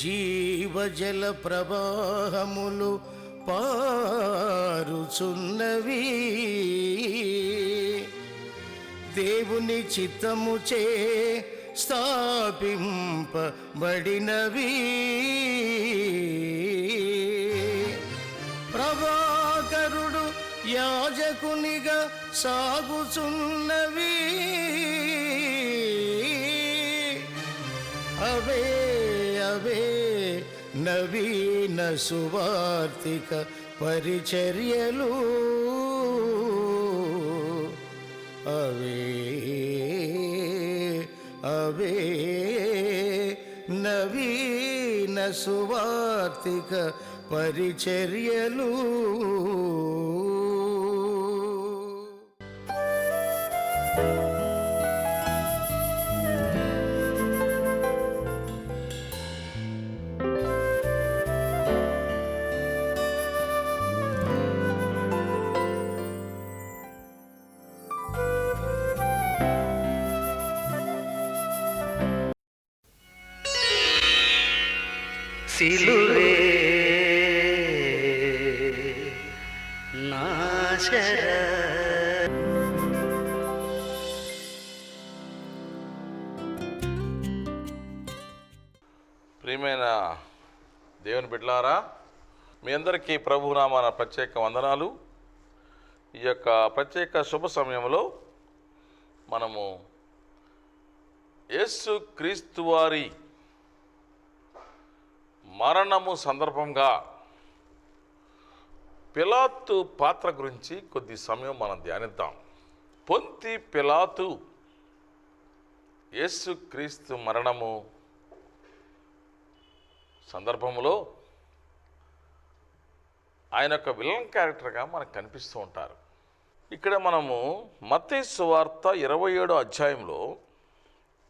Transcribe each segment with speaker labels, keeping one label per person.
Speaker 1: జీవజల ప్రవాహములు పారుచున్నవి, దేవుని చిత్తముచే స్థాపింపబడినవి. ప్రభాకరుడు యాజకునిగా సాగుచున్నవి, అవే అవే నవీన సువార్తిక పరిచర్యలు, అవే అవే నవీన సువార్తిక పరిచర్యలు.
Speaker 2: సిలువే నాశర.
Speaker 3: ప్రియమైన దేవుని బిడ్డలారా, మీ అందరికీ ప్రభునామాన ప్రత్యేక వందనాలు. ఈ యొక్క ప్రత్యేక శుభ సమయంలో మనము యేసు క్రీస్తు వారి మరణము సందర్భంగా పిలాతు పాత్ర గురించి కొద్ది సమయం మనం ధ్యానిద్దాం. పొంతి పిలాతు యేసు క్రీస్తు మరణము సందర్భంలో ఆయన యొక్క విలన్ క్యారెక్టర్గా మనకు కనిపిస్తూ ఉంటారు. ఇక్కడ మనము మత్తయి సువార్త 27వ అధ్యాయంలో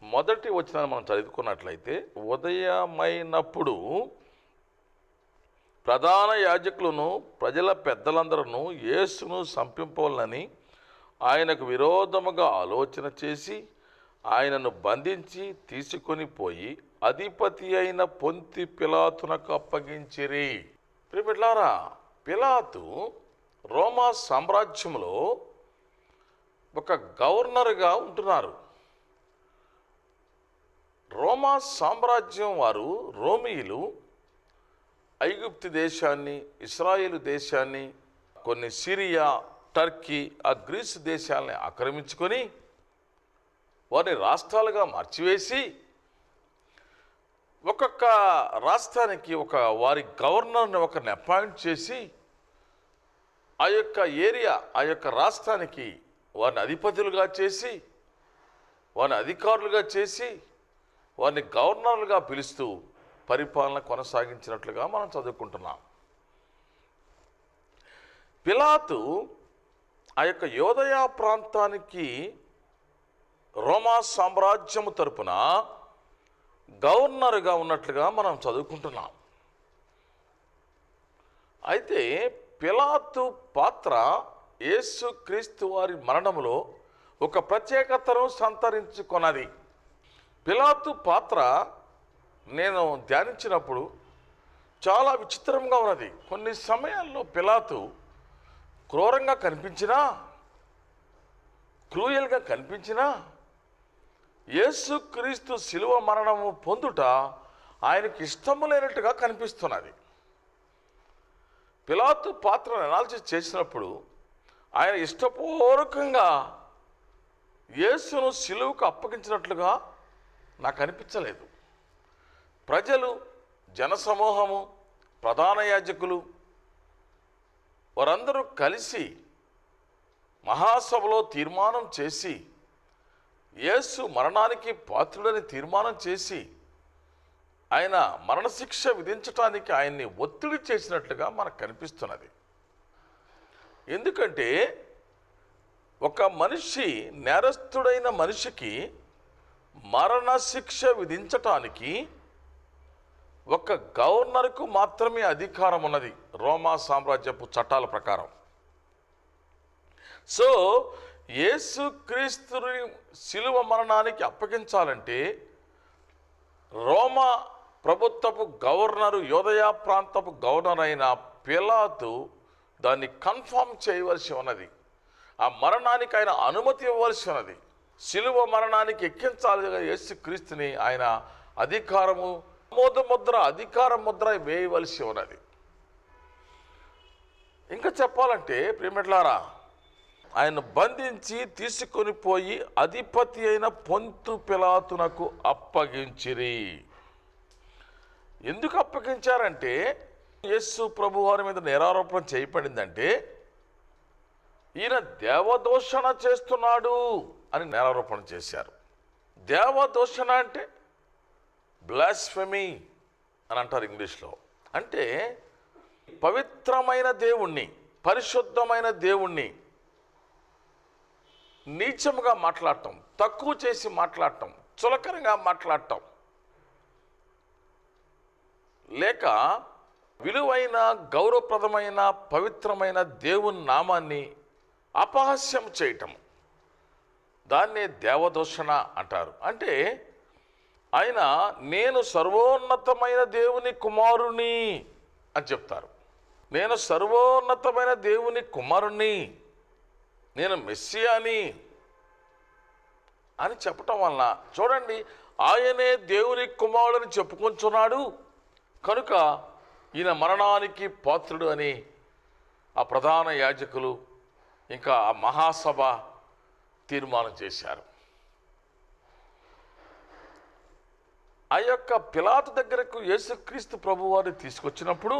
Speaker 3: మొదటి వచనాన్ని మనం చదువుకున్నట్లయితే, ఉదయమైనప్పుడు ప్రధాన యాజకులను ప్రజల పెద్దలందరూ యేసును చంపింపవాలని ఆయనకు విరోధముగా ఆలోచన చేసి ఆయనను బంధించి తీసుకొని పోయి అధిపతి అయిన పొంతి పిలాతునకు అప్పగించిరి. ప్రియమిత్రులారా, పిలాతు రోమా సామ్రాజ్యంలో ఒక గవర్నర్గా ఉంటున్నారు. రోమా సామ్రాజ్యం వారు, రోమీయులు ఐగుప్తు దేశాన్ని, ఇస్రాయేలు దేశాన్ని, కొన్ని సిరియా, టర్కీ, ఆ గ్రీసు దేశాలని ఆక్రమించుకొని వారిని రాష్ట్రాలుగా మార్చివేసి ఒక్కొక్క రాష్ట్రానికి ఒక వారి గవర్నర్ని ఒకరిని అపాయింట్ చేసి ఆ యొక్క ఏరియా, ఆ యొక్క రాష్ట్రానికి వారిని అధిపతులుగా చేసి, వారిని అధికారులుగా చేసి, వారిని గవర్నర్లుగా పిలుస్తూ పరిపాలన కొనసాగించినట్లుగా మనం చదువుకుంటున్నాం. పిలాతు ఆ యొక్క యోదయ ప్రాంతానికి రోమా సామ్రాజ్యము తరపున గవర్నర్గా ఉన్నట్లుగా మనం చదువుకుంటున్నాం. అయితే పిలాతు పాత్ర యేసు క్రీస్తు వారి మరణములో ఒక ప్రత్యేకతను సంతరించుకొన్నది. పిలాతు పాత్ర నేను ధ్యానించినప్పుడు చాలా విచిత్రంగా ఉన్నది. కొన్ని సమయాల్లో పిలాతు క్రూరంగా కనిపించినా, క్రూయల్గా కనిపించినా, యేసుక్రీస్తు శిలువ మరణము పొందుట ఆయనకి ఇష్టము లేనట్టుగా కనిపిస్తున్నది. పిలాతు పాత్రను అనాలిసిస్ చేసినప్పుడు ఆయన ఇష్టపూర్వకంగా యేసును శిలువకు అప్పగించినట్లుగా నాకు అనిపించలేదు. ప్రజలు, జనసమూహము, ప్రధాన యాజకులు వారందరూ కలిసి మహాసభలో తీర్మానం చేసి యేసు మరణానికి పాత్రుడని తీర్మానం చేసి ఆయన మరణశిక్ష విధించటానికి ఆయన్ని ఒత్తిడి చేసినట్లుగా మనకు కనిపిస్తున్నది. ఎందుకంటే ఒక మనిషి, నేరస్తుడైన మనిషికి మరణశిక్ష విధించటానికి ఒక గవర్నర్కు మాత్రమే అధికారం ఉన్నది రోమా సామ్రాజ్యపు చట్టాల ప్రకారం. సో యేసుక్రీస్తుని శిలువ మరణానికి అప్పగించాలంటే రోమా ప్రభుత్వపు గవర్నరు, యోదయ ప్రాంతపు గవర్నర్ అయిన పిలాతు దాన్ని కన్ఫర్మ్ చేయవలసి ఉన్నది. ఆ మరణానికి ఆయన అనుమతి ఇవ్వవలసి ఉన్నది. శిలువ మరణానికి ఎక్కించాలి యేసుక్రీస్తుని ఆయన అధికారము అధికార ముద్ర వేయవలసి ఉన్నది. ఇంకా చెప్పాలంటే ప్రియమిట్లారా, ఆయన బంధించి తీసుకొని పోయి అధిపతి అయిన పొంతు పిలాతునకు అప్పగించిరి. ఎందుకు అప్పగించారంటే యేసు ప్రభు వారి మీద నేరారోపణ చేయబడిందంటే ఈయన దేవదూషణ చేస్తున్నాడు అని నేరారోపణ చేశారు. దేవదూషణ అంటే బ్లాస్ఫెమీ అని అంటారు ఇంగ్లీష్లో. అంటే పవిత్రమైన దేవుణ్ణి, పరిశుద్ధమైన దేవుణ్ణి నీచముగా మాట్లాడటం, తక్కువ చేసి మాట్లాడటం, చులకనగా మాట్లాడటం, లేక విలువైన గౌరవప్రదమైన పవిత్రమైన దేవుని నామాన్ని అపహాస్యం చేయటం, దాన్నే దేవదూషణ అంటారు. అంటే ఆయన నేను సర్వోన్నతమైన దేవుని కుమారుని అని చెప్తారు. నేను సర్వోన్నతమైన దేవుని కుమారుణ్ణి, నేను మెస్సియాని అని చెప్పటం వలన చూడండి, ఆయనే దేవుని కుమారుడని చెప్పుకొంచున్నాడు కనుక ఈయన మరణానికి పాత్రుడు అని ఆ ప్రధాన యాజకులు ఇంకా ఆ మహాసభ తీర్మానం చేశారు. ఆ యొక్క పిలాతు దగ్గరకు యేసుక్రీస్తు ప్రభువారిని తీసుకొచ్చినప్పుడు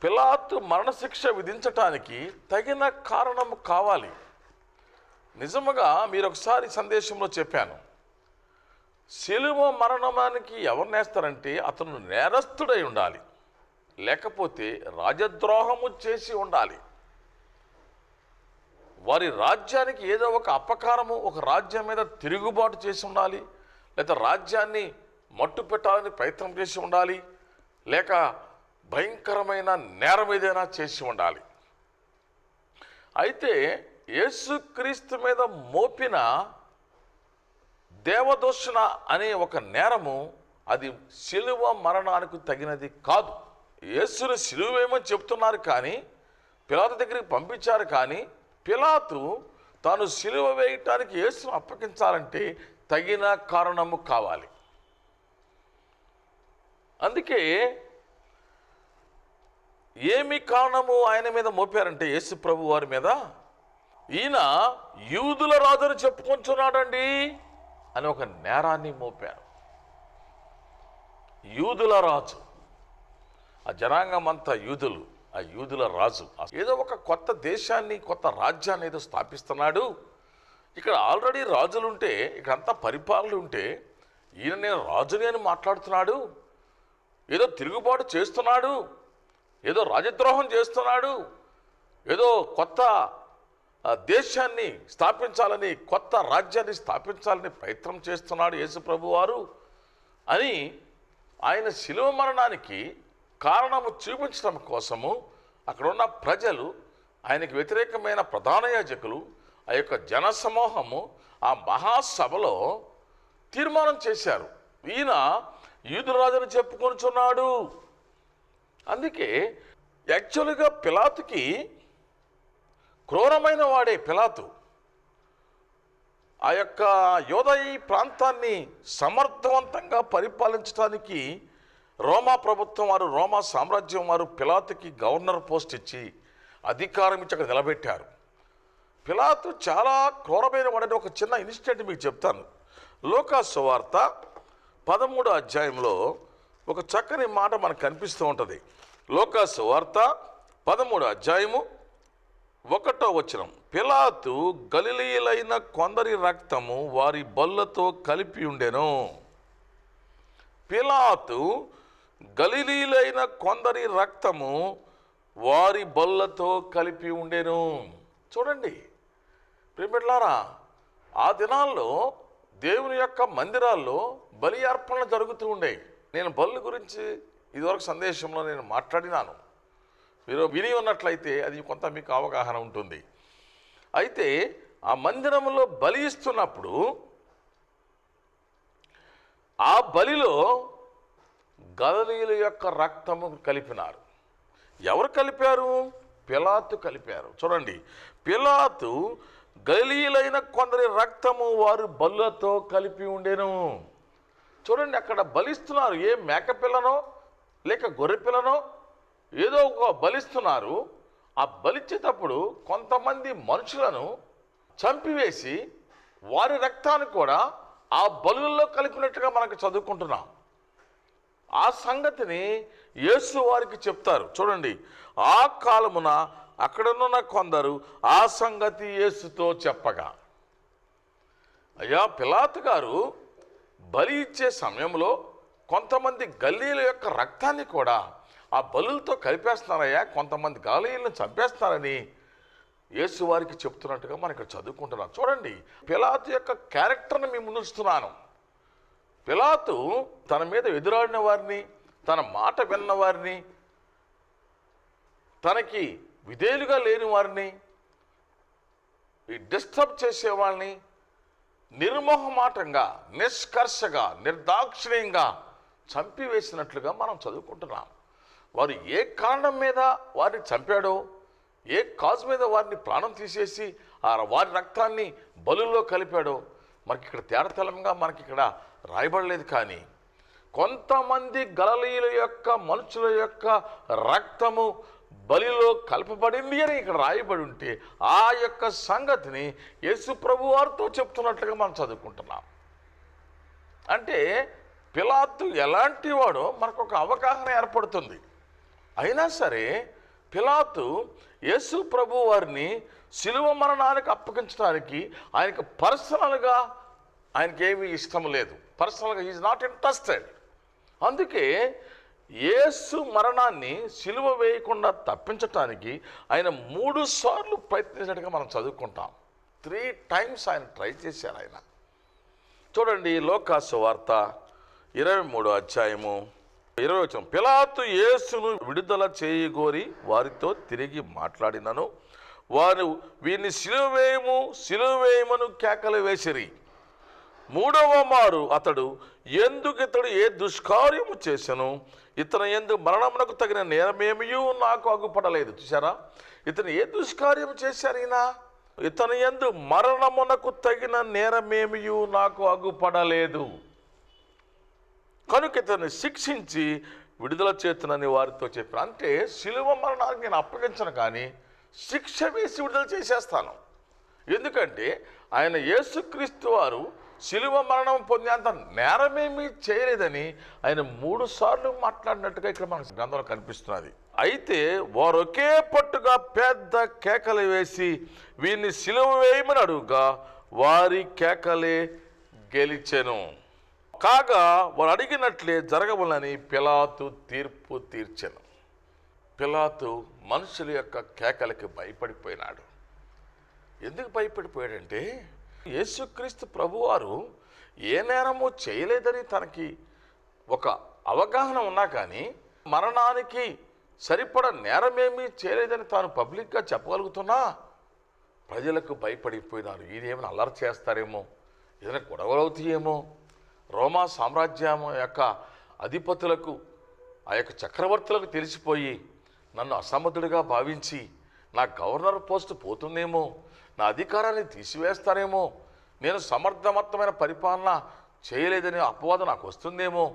Speaker 3: పిలాతు మరణశిక్ష విధించటానికి తగిన కారణము కావాలి. నిజముగా మీరు ఒకసారి సందేశంలో చెప్పాను, శిలువ మరణానికి ఎవరు నేస్తారంటే అతను నేరస్తుడై ఉండాలి, లేకపోతే రాజద్రోహము చేసి ఉండాలి. వారి రాజ్యానికి ఏదో ఒక అపకారము, ఒక రాజ్యం మీద తిరుగుబాటు చేసి ఉండాలి, లేక రాజ్యాన్ని మట్టు పెట్టాలని ప్రయత్నం చేసి ఉండాలి, లేక భయంకరమైన నేరం ఏదైనా చేసి ఉండాలి. అయితే యేసుక్రీస్తు మీద మోపిన దేవదూషణ అనే ఒక నేరము అది శిలువ మరణానికి తగినది కాదు. యేసుని శిలువేమని చెప్తున్నారు కానీ పిలాతు దగ్గరికి పంపించారు, కానీ పిలాతు తాను శిలువ వేయటానికి యేసును అప్పగించాలంటే తగిన కారణము కావాలి. అందుకే ఏమి కారణము ఆయన మీద మోపారంటే యేసు ప్రభు వారి మీద, ఈయన యూదుల రాజుని చెప్పుకొంచున్నాడండి అని ఒక నేరాన్ని మోపారు. యూదుల రాజు, ఆ జనాంగం అంతా యూదులు, ఆ యూదుల రాజు ఏదో ఒక కొత్త దేశాన్ని, కొత్త రాజ్యాన్ని ఏదో స్థాపిస్తున్నాడు. ఇక్కడ ఆల్రెడీ రాజులుంటే, ఇక్కడంతా పరిపాలనలు ఉంటే ఈయన నేను రాజుని అని మాట్లాడుతున్నాడు, ఏదో తిరుగుబాటు చేస్తున్నాడు, ఏదో రాజద్రోహం చేస్తున్నాడు, ఏదో కొత్త దేశాన్ని స్థాపించాలని, కొత్త రాజ్యాన్ని స్థాపించాలని ప్రయత్నం చేస్తున్నాడు యేసు ప్రభు వారు అని ఆయన శిలువ మరణానికి కారణము చూపించడం కోసము అక్కడ ఉన్న ప్రజలు, ఆయనకు వ్యతిరేకమైన ప్రధాన యాజకులు, ఆ యొక్క జనసమూహము ఆ మహాసభలో తీర్మానం చేశారు, ఈయన యూదురాజుని చెప్పుకొనుచున్నాడు. అందుకే యాక్చువల్గా పిలాతుకి క్రూరమైన వాడే పిలాతు. ఆ యొక్క యోదయ ప్రాంతాన్ని సమర్థవంతంగా పరిపాలించడానికి రోమా ప్రభుత్వం వారు, రోమా సామ్రాజ్యం వారు పిలాతుకి గవర్నర్ పోస్ట్ ఇచ్చి అధికారం ఇచ్చి అక్కడ నిలబెట్టారు. పిలాతు చాలా క్రూరమైన వాడని ఒక చిన్న ఇన్సిడెంట్ మీకు చెప్తాను. లూకా సువార్త 13వ అధ్యాయంలో ఒక చక్కని మాట మనకు కనిపిస్తూ ఉంటుంది. లూకా సువార్త 13వ అధ్యాయము 1వ వచనం, పిలాతు గలిలయులైన కొందరి రక్తము వారి బొల్లతో కలిపి ఉండెను. పిలాతు గలిలయులైన కొందరి రక్తము వారి బొల్లతో కలిపి ఉండెను. చూడండి ప్రియమిత్రులారా, ఆ దినాల్లో దేవుని యొక్క మందిరాల్లో బలి అర్పణలు జరుగుతూ ఉండేవి. నేను బలి గురించి ఇదివరకు సందేశంలో నేను మాట్లాడినాను, మీరు విని ఉన్నట్లయితే అది కొంత మీకు అవగాహన ఉంటుంది. అయితే ఆ మందిరంలో బలి ఇస్తున్నప్పుడు ఆ బలిలో గలిలీయుల యొక్క రక్తము కలిపినారు. ఎవరు కలిపారు? పిలాతు కలిపారు. చూడండి, పిలాతు గలిలీయులైన కొందరి రక్తము వారు బలులతో కలిపి ఉండెను. చూడండి, అక్కడ బలిస్తున్నారు. ఏ మేకపిల్లనో లేక గొర్రె పిల్లనో ఏదో ఒక బలిస్తున్నారు. ఆ బలిచ్చేటప్పుడు కొంతమంది మనుషులను చంపివేసి వారి రక్తాన్ని కూడా ఆ బలుల్లో కలిపినట్టుగా మనకు చదువుకుంటున్నాం. ఆ సంగతిని యేసు వారికి చెప్తారు. చూడండి, ఆ కాలమున అక్కడనున్న కొందరు ఆ సంగతి యేసుతో చెప్పగా, అయ్యా పిలాతు గారు బలి ఇచ్చే సమయంలో కొంతమంది గల్లీల యొక్క రక్తాన్ని కూడా ఆ బలులతో కలిపేస్తున్నారయ్యా, కొంతమంది గల్లీలను చంపేస్తున్నారని యేసు వారికి చెప్తున్నట్టుగా మనం ఇక్కడ చదువుకుంటున్నాం. చూడండి, పిలాతు యొక్క క్యారెక్టర్ని మేము ముందుస్తున్నాను. పిలాతు తన మీద ఎదురాడిన వారిని, తన మాట విన్న వారిని, తనకి విధేయులుగా లేని వారిని, ఈ డిస్టర్బ్ చేసేవాళ్ళని నిర్మోహమాటంగా, నిష్కర్షగా, నిర్దాక్షిణ్యంగా చంపివేసినట్లుగా మనం చదువుకుంటున్నాం. వారు ఏ కారణం మీద వారిని చంపాడో, ఏ కాజ్ మీద వారిని ప్రాణం తీసేసి వారి రక్తాన్ని బలుల్లో కలిపాడో మనకి ఇక్కడ తేడతలంగా మనకి ఇక్కడ రాయబడలేదు. కానీ కొంతమంది గలిలీయుల యొక్క మనుషుల యొక్క రక్తము బలిలో కలపబడింది అని ఇక్కడ రాయబడి ఉంటే ఆ యొక్క సంగతిని యేసు ప్రభు వారితో చెప్తున్నట్లుగా మనం చదువుకుంటున్నాం. అంటే పిలాతు ఎలాంటి వాడో మనకు ఒక అవగాహన ఏర్పడుతుంది. అయినా సరే పిలాతు యేసు ప్రభు వారిని శిలువ మరణానికి అప్పగించడానికి ఆయనకు పర్సనల్గా ఆయనకేమీ ఇష్టం లేదు. పర్సనల్గా ఈజ్ నాట్ ఇంట్రెస్టెడ్. అందుకే యేసు మరణాన్ని శిలువ వేయకుండా తప్పించటానికి ఆయన 3 సార్లు ప్రయత్నించినట్టుగా మనం చదువుకుంటాం. 3 టైమ్స్ ఆయన ట్రై చేశారు ఆయన. చూడండి, లోకాసు వార్త 23వ అధ్యాయము 20వ వచనం. పిలాతు యేసును విడుదల చేయగోరి వారితో తిరిగి మాట్లాడినను వారు వీరిని సిలువేయమను కేకలు వేసిరి. 3వ మారు అతడు ఎందుకు ఏ దుష్కార్యము చేసెను, ఇతను ఎందుకు మరణమునకు తగిన నేరమేమియూ నాకు అగుపడలేదు. చూసారా, ఇతను ఏ దుష్కార్యం చేశారు? ఇతను ఎందు మరణమునకు తగిన నేరమేమియూ నాకు అగుపడలేదు, కనుక ఇతన్ని శిక్షించి విడుదల చేతునని వారితో చెప్పాను. అంటే శిలువ మరణానికి నేను అప్పగించను, కానీ శిక్ష వేసి విడుదల చేసేస్తాను. ఎందుకంటే ఆయన యేసుక్రీస్తు వారు శిలువ మరణం పొందేంత నేరమేమీ చేయలేదని ఆయన 3 సార్లు మాట్లాడినట్టుగా ఇక్కడ మనకు గ్రంథంలో కనిపిస్తున్నది. అయితే వారు ఒకే పట్టుగా పెద్ద కేకలు వేసి వీరిని శిలువ వేయమని అడుగుగా వారి కేకలే గెలిచెను. కాగా వారు అడిగినట్లే జరగవలని పిలాతు తీర్పు తీర్చెను. పిలాతు మనుషుల యొక్క కేకలకి భయపడిపోయినాడు. ఎందుకు భయపడిపోయాడంటే యేసుక్రీస్తు ప్రభువారు ఏ నేరము చేయలేదని తనకి ఒక అవగాహన ఉన్నా కానీ మరణానికి సరిపడ నేరమేమీ చేయలేదని తాను పబ్లిక్గా చెప్పగలుగుతున్నా ప్రజలకు భయపడిపోయినారు. ఈయనేమైనా అల్లరి చేస్తారేమో, ఏదైనా గొడవలు అవుతాయేమో, రోమా సామ్రాజ్యం యొక్క అధిపతులకు, ఆ యొక్క చక్రవర్తులకు తెలిసిపోయి నన్ను అసమర్థుడిగా భావించి నా గవర్నర్ పోస్ట్ పోతుందేమో, నా అధికారాన్ని తీసివేస్తారేమో, నేను సమర్థవంతమైన పరిపాలన చేయలేదనే అపవాదం నాకు వస్తుందేమో,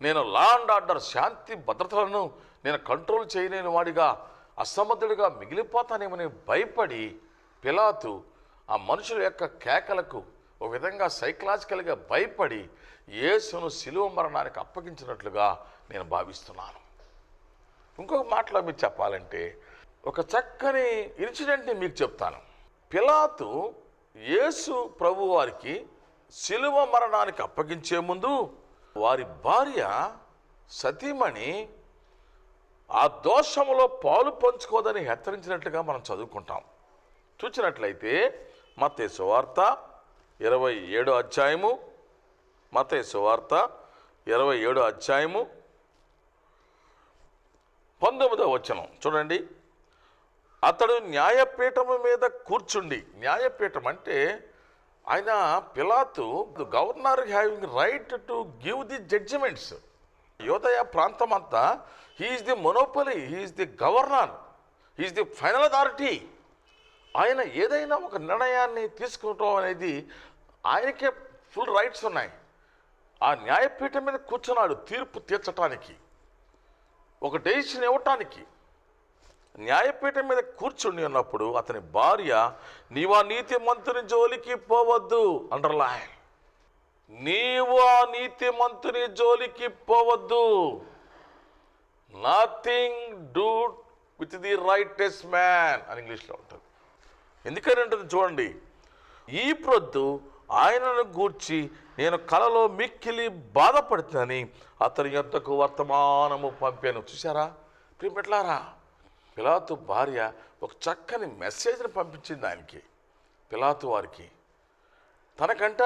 Speaker 3: నేను లా అండ్ ఆర్డర్ శాంతి భద్రతలను నేను కంట్రోల్ చేయలేని వాడిగా అసమర్థుడిగా మిగిలిపోతానేమని భయపడి పిలాతు ఆ మనుషుల యొక్క కేకలకు ఒక విధంగా సైకలాజికల్గా భయపడి యేసును శిలువ మరణానికి అప్పగించినట్లుగా నేను భావిస్తున్నాను. ఇంకొక మాటలో మీకు చెప్పాలంటే ఒక చక్కని ఇన్సిడెంట్ని మీకు చెప్తాను. పిలాతు యేసు ప్రభు వారికి శిలువ మరణానికి అప్పగించే ముందు వారి భార్య సతీమణి ఆ దోషములో పాలు పంచుకోదని హెచ్చరించినట్లుగా మనం చదువుకుంటాం. చూసినట్లయితే మత్తయి సువార్త 27వ అధ్యాయము, మత్తయి సువార్త 27వ అధ్యాయము 19వ వచనం చూడండి. అతడు న్యాయపీఠము మీద కూర్చుండి, న్యాయపీఠం అంటే ఆయన పిలాతు governor having right to give the judgements. యోదయ ప్రాంతం అంతా he is the monopoly, he is the governor, he is the final authority. ఆయన ఏదైనా ఒక నిర్ణయాన్ని తీసుకోవటం అనేది ఆయనకే ఫుల్ రైట్స్ ఉన్నాయి. ఆ న్యాయపీఠం మీద కూర్చున్నాడు తీర్పు తీర్చటానికి, ఒక డెసిషన్ ఇవ్వటానికి. న్యాయపీఠం మీద కూర్చుని ఉన్నప్పుడు అతని భార్య, నీవు ఆ నీతిమంతుని జోలికి పోవద్దు, అండర్లైన్, నీవు ఆ నీతిమంతుని జోలికి పోవద్దు, nothing do with the రైటెస్ట్ man అని ఇంగ్లీష్లో ఉంటుంది. ఎందుకని ఉంటుంది చూడండి, ఈ ప్రొద్దు ఆయనను గూర్చి నేను కలలో మిక్కిలి బాధపడుతుందని అతని యొద్దకు వర్తమానము పంపాను. చూసారా ప్రియపెట్లారా, పిలాతు భార్య ఒక చక్కని మెసేజ్ని పంపించింది ఆయనకి, పిలాతు వారికి. తనకంట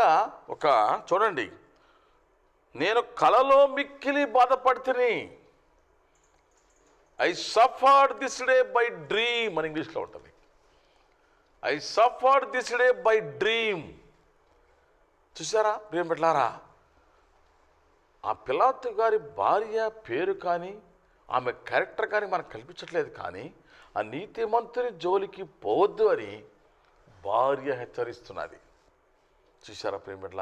Speaker 3: ఒక చూడండి, నేను కలలో మిక్కిలి బాధపడుతుని, I suffered this day by dream అని ఇంగ్లీష్లో ఉంటుంది. I suffered this day by dream. చూసారా ప్రియం పెట్టారా, ఆ పిలాతు గారి భార్య పేరు కానీ ఆమె క్యారెక్టర్ కానీ మనకు కల్పించట్లేదు, కానీ ఆ నీతిమంతుని జోలికి పోవద్దు అని భార్య హెచ్చరిస్తున్నది. చూసారా ప్రియం పెట్టారా.